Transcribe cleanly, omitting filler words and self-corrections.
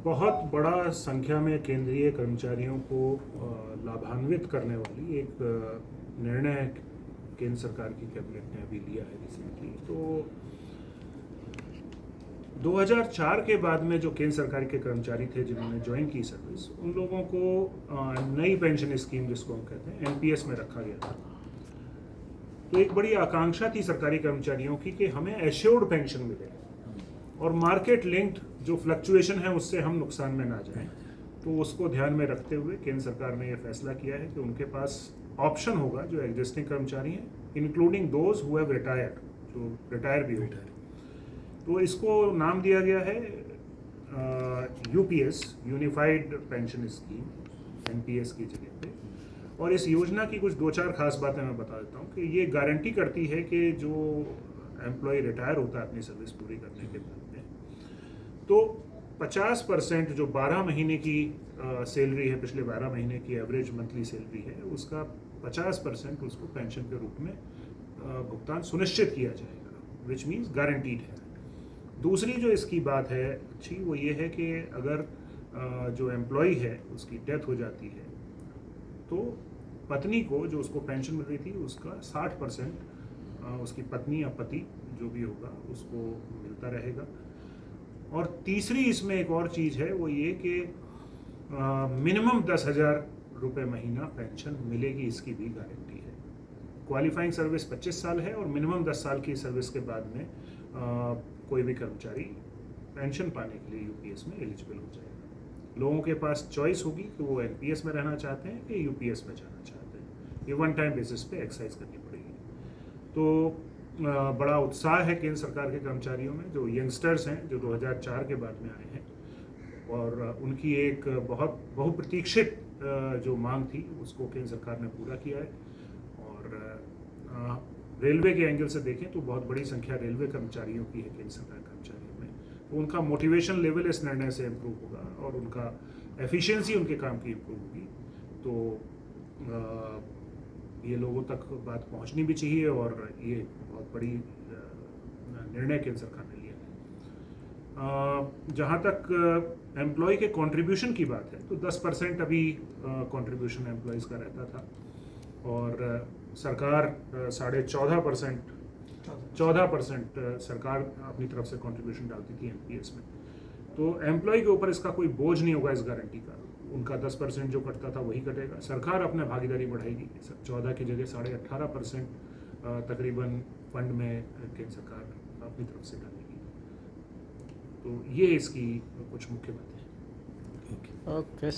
बहुत बड़ा संख्या में केंद्रीय कर्मचारियों को लाभान्वित करने वाली एक निर्णय केंद्र सरकार की कैबिनेट ने अभी लिया है रिसेंटली। तो 2004 के बाद में जो केंद्र सरकार के कर्मचारी थे जिन्होंने ज्वाइन की सर्विस, उन लोगों को नई पेंशन स्कीम जिसको हम कहते हैं एनपीएस में रखा गया था। तो एक बड़ी आकांक्षा थी सरकारी कर्मचारियों की कि हमें एश्योर्ड पेंशन मिले और मार्केट लिंक्ड जो फ्लक्चुएशन है उससे हम नुकसान में ना जाएं। तो उसको ध्यान में रखते हुए केंद्र सरकार ने यह फैसला किया है कि उनके पास ऑप्शन होगा जो एग्जिस्टिंग कर्मचारी हैं, including those who have retired, जो रिटायर भी हो। तो इसको नाम दिया गया है UPS, unified pension scheme, NPS की जगह पे। और इस योजना की कुछ 2-4 खास बातें मैं बता देता हूँ कि ये गारंटी करती है कि जो एम्प्लॉय रिटायर होता है अपनी सर्विस पूरी करने के बाद में, तो 50% जो 12 महीने की सैलरी है, पिछले 12 महीने की एवरेज मंथली सैलरी है, उसका 50% उसको पेंशन के रूप में भुगतान सुनिश्चित किया जाएगा, विच मीन्स गारंटीड है। दूसरी जो इसकी बात है अच्छी, वो ये है कि अगर जो एम्प्लॉय है उसकी डेथ हो जाती है तो पत्नी को जो उसको पेंशन मिल रही थी उसका 60% उसकी पत्नी या पति जो भी होगा उसको मिलता रहेगा। और तीसरी इसमें एक और चीज़ है, वो ये कि मिनिमम 10,000 रुपये महीना पेंशन मिलेगी, इसकी भी गारंटी है। क्वालिफाइंग सर्विस 25 साल है और मिनिमम 10 साल की सर्विस के बाद में कोई भी कर्मचारी पेंशन पाने के लिए यूपीएस में एलिजिबल हो जाएगा। लोगों के पास चॉइस होगी कि वो एनपीएस में रहना चाहते हैं कि यूपीएस में जाना चाहते हैं। ये वन टाइम बेसिस पे एक्सरसाइज करनी पड़ेगी। तो बड़ा उत्साह है केंद्र सरकार के कर्मचारियों में, जो यंगस्टर्स हैं जो 2004 के बाद में आए हैं, और उनकी एक बहुत बहुप्रतीक्षित जो मांग थी उसको केंद्र सरकार ने पूरा किया है। और रेलवे के एंगल से देखें तो बहुत बड़ी संख्या रेलवे कर्मचारियों की है केंद्र सरकार कर्मचारियों में। तो उनका मोटिवेशन लेवल इस निर्णय से इम्प्रूव होगा और उनका एफिशिएंसी उनके काम की इम्प्रूव होगी। तो ये लोगों तक बात पहुंचनी भी चाहिए और ये बहुत बड़ी निर्णय केंद्र सरकार ने लिया है। जहाँ तक एम्प्लॉय के कंट्रीब्यूशन की बात है तो 10% अभी कंट्रीब्यूशन एम्प्लॉयज़ का रहता था और सरकार 14% सरकार अपनी तरफ से कंट्रीब्यूशन डालती थी एनपीएस में। तो एम्प्लॉय के ऊपर इसका कोई बोझ नहीं होगा इस गारंटी का, उनका 10% जो कटता था वही कटेगा। सरकार अपने भागीदारी बढ़ाएगी, 14 की जगह 18.5% तकरीबन फंड में केंद्र सरकार अपनी तरफ से डालेगी। तो ये इसकी कुछ मुख्य बातें हैं। ओके।